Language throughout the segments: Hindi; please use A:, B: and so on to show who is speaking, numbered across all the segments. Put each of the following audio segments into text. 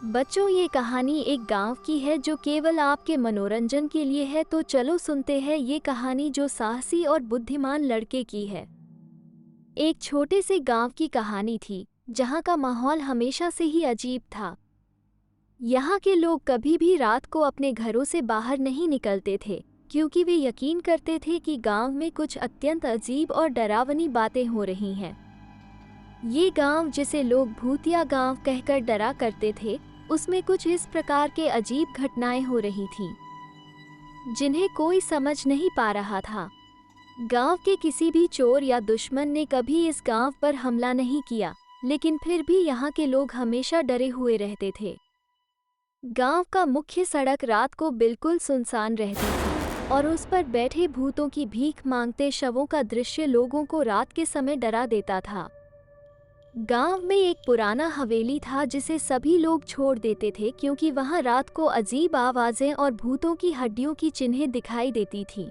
A: बच्चों, ये कहानी एक गांव की है जो केवल आपके मनोरंजन के लिए है। तो चलो सुनते हैं ये कहानी जो साहसी और बुद्धिमान लड़के की है। एक छोटे से गांव की कहानी थी जहां का माहौल हमेशा से ही अजीब था। यहाँ के लोग कभी भी रात को अपने घरों से बाहर नहीं निकलते थे क्योंकि वे यकीन करते थे कि गांव में कुछ अत्यंत अजीब और डरावनी बातें हो रही हैं। ये गांव, जिसे लोग भूतिया गांव कहकर डरा करते थे, उसमें कुछ इस प्रकार के अजीब घटनाएं हो रही थीं जिन्हें कोई समझ नहीं पा रहा था। गांव के किसी भी चोर या दुश्मन ने कभी इस गांव पर हमला नहीं किया, लेकिन फिर भी यहाँ के लोग हमेशा डरे हुए रहते थे। गांव का मुख्य सड़क रात को बिल्कुल सुनसान रहती थी और उस पर बैठे भूतों की भीख मांगते शवों का दृश्य लोगों को रात के समय डरा देता था। गांव में एक पुराना हवेली था जिसे सभी लोग छोड़ देते थे क्योंकि वहां रात को अजीब आवाजें और भूतों की हड्डियों की चिन्हें दिखाई देती थीं।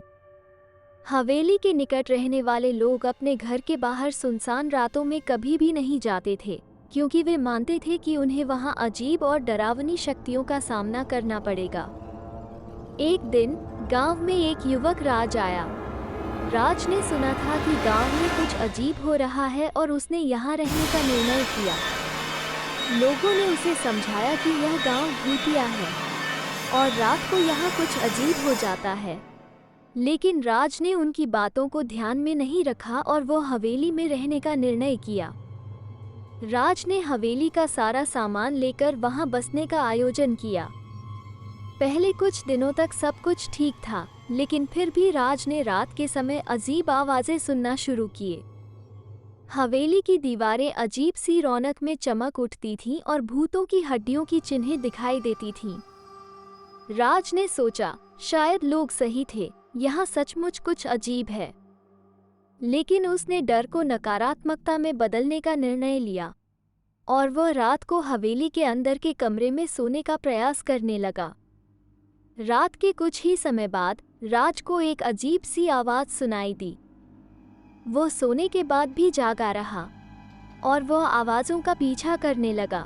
A: हवेली के निकट रहने वाले लोग अपने घर के बाहर सुनसान रातों में कभी भी नहीं जाते थे क्योंकि वे मानते थे कि उन्हें वहां अजीब और डरावनी शक्तियों का सामना करना पड़ेगा। एक दिन गांव में एक युवक राज आया। राज ने सुना था कि गांव में कुछ अजीब हो रहा है और उसने यहाँ रहने का निर्णय किया। लोगों ने उसे समझाया कि यह गांव भूतिया है और रात को यहाँ कुछ अजीब हो जाता है, लेकिन राज ने उनकी बातों को ध्यान में नहीं रखा और वो हवेली में रहने का निर्णय किया। राज ने हवेली का सारा सामान लेकर वहाँ बसने का आयोजन किया। पहले कुछ दिनों तक सब कुछ ठीक था, लेकिन फिर भी राज ने रात के समय अजीब आवाजें सुनना शुरू किए। हवेली की दीवारें अजीब सी रौनक में चमक उठती थीं और भूतों की हड्डियों की चिन्हें दिखाई देती थीं। राज ने सोचा, शायद लोग सही थे, यहाँ सचमुच कुछ अजीब है। लेकिन उसने डर को नकारात्मकता में बदलने का निर्णय लिया और वह रात को हवेली के अंदर के कमरे में सोने का प्रयास करने लगा। रात के कुछ ही समय बाद राज को एक अजीब सी आवाज़ सुनाई दी। वो सोने के बाद भी जागा रहा और वह आवाज़ों का पीछा करने लगा।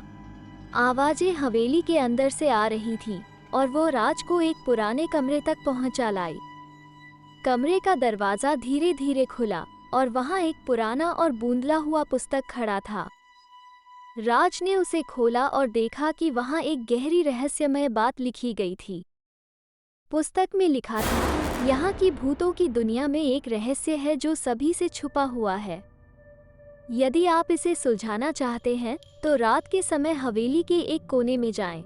A: आवाज़ें हवेली के अंदर से आ रही थीं और वो राज को एक पुराने कमरे तक पहुंचा लाई। कमरे का दरवाज़ा धीरे धीरे खुला और वहां एक पुराना और बूंदला हुआ पुस्तक खड़ा था। राज ने उसे खोला और देखा कि वहां एक गहरी रहस्यमय बात लिखी गई थी। पुस्तक में लिखा था, यहाँ की भूतों की दुनिया में एक रहस्य है जो सभी से छुपा हुआ है। यदि आप इसे सुलझाना चाहते हैं तो रात के समय हवेली के एक कोने में जाएं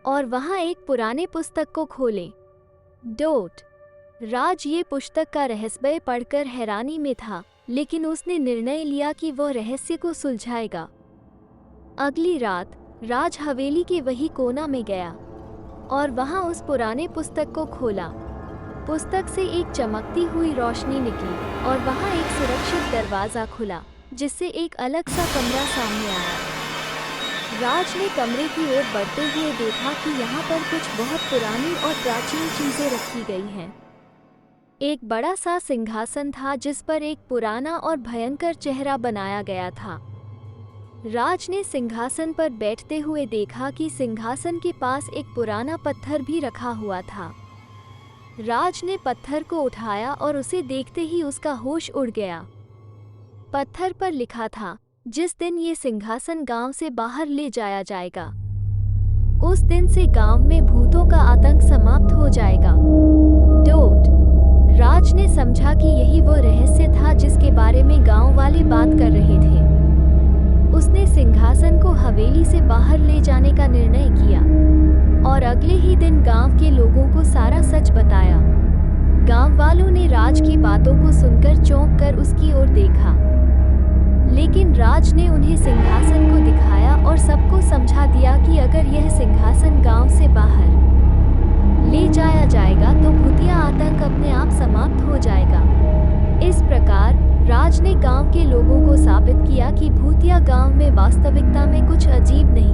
A: और वहाँ एक पुराने पुस्तक को खोलें। राज ये पुस्तक का रहस्य पढ़कर हैरानी में था, लेकिन उसने निर्णय लिया कि वह रहस्य को सुलझाएगा। अगली रात राज हवेली के वही कोना में गया और वहां उस पुराने पुस्तक को खोला। पुस्तक से एक चमकती हुई रोशनी निकली और वहां एक सुरक्षित दरवाज़ा खुला जिससे एक अलग सा कमरा सामने आया। राज ने कमरे की ओर बढ़ते हुए देखा कि यहाँ पर कुछ बहुत पुरानी और प्राचीन चीज़ें रखी गई हैं। एक बड़ा सा सिंहासन था जिस पर एक पुराना और भयंकर चेहरा बनाया गया था। राज ने सिंहासन पर बैठते हुए देखा कि सिंहासन के पास एक पुराना पत्थर भी रखा हुआ था। राज ने पत्थर को उठाया और उसे देखते ही उसका होश उड़ गया। पत्थर पर लिखा था, जिस दिन ये सिंहासन गांव से बाहर ले जाया जाएगा, उस दिन से गांव में भूतों का आतंक समाप्त हो जाएगा। राज ने समझा कि यही वो रहस्य था जिसके बारे में गांव वाले बात कर रहे थे। उसने सिंहासन को हवेली से बाहर ले जाने का निर्णय किया और अगले ही दिन गांव के लोगों को सारा सच बताया। गांव वालों ने राज की बातों को सुनकर चौंक कर उसकी ओर देखा, लेकिन राज ने उन्हें सिंहासन को दिखाया और सबको समझा दिया कि अगर यह सिंहासन गांव से बाहर ले जाया जाएगा तो भूतिया आतंक अपने आप समाप्त हो जाएगा। इस प्रकार राज ने गांव के लोगों को साबित किया कि भूतिया गांव में वास्तविकता में कुछ अजीब नहीं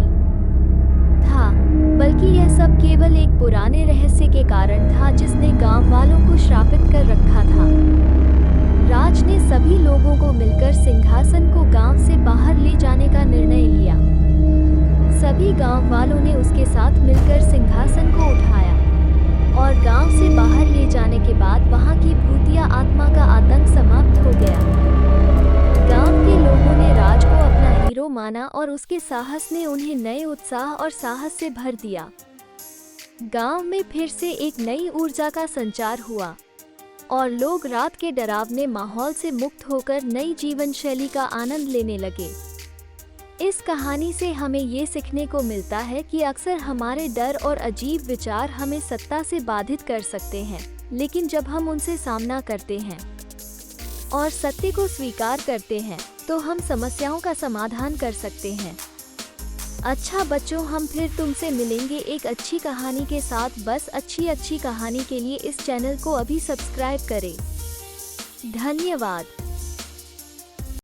A: था, बल्कि यह सब केवल एक पुराने रहस्य के कारण था जिसने गांव वालों को श्रापित कर रखा था। राज ने सभी लोगों को मिलकर सिंहासन को गांव से बाहर ले जाने का निर्णय लिया। सभी सभी गांव वालों ने उसके साथ मिलकर सिंहासन को उठाया और गांव से बाहर ले जाने के बाद वहां की भूतिया आत्मा का आतंक समाप्त हो गया। गांव के लोगों ने राज को अपना हीरो माना और उसके साहस ने उन्हें नए उत्साह और साहस से भर दिया। गांव में फिर से एक नई ऊर्जा का संचार हुआ और लोग रात के डरावने माहौल से मुक्त होकर नई जीवन शैली का आनंद लेने लगे। इस कहानी से हमें ये सीखने को मिलता है कि अक्सर हमारे डर और अजीब विचार हमें सत्ता से बाधित कर सकते हैं, लेकिन जब हम उनसे सामना करते हैं और सत्य को स्वीकार करते हैं तो हम समस्याओं का समाधान कर सकते हैं। अच्छा बच्चों, हम फिर तुमसे मिलेंगे एक अच्छी कहानी के साथ। बस अच्छी कहानी के लिए इस चैनल को अभी सब्सक्राइब करें। धन्यवाद।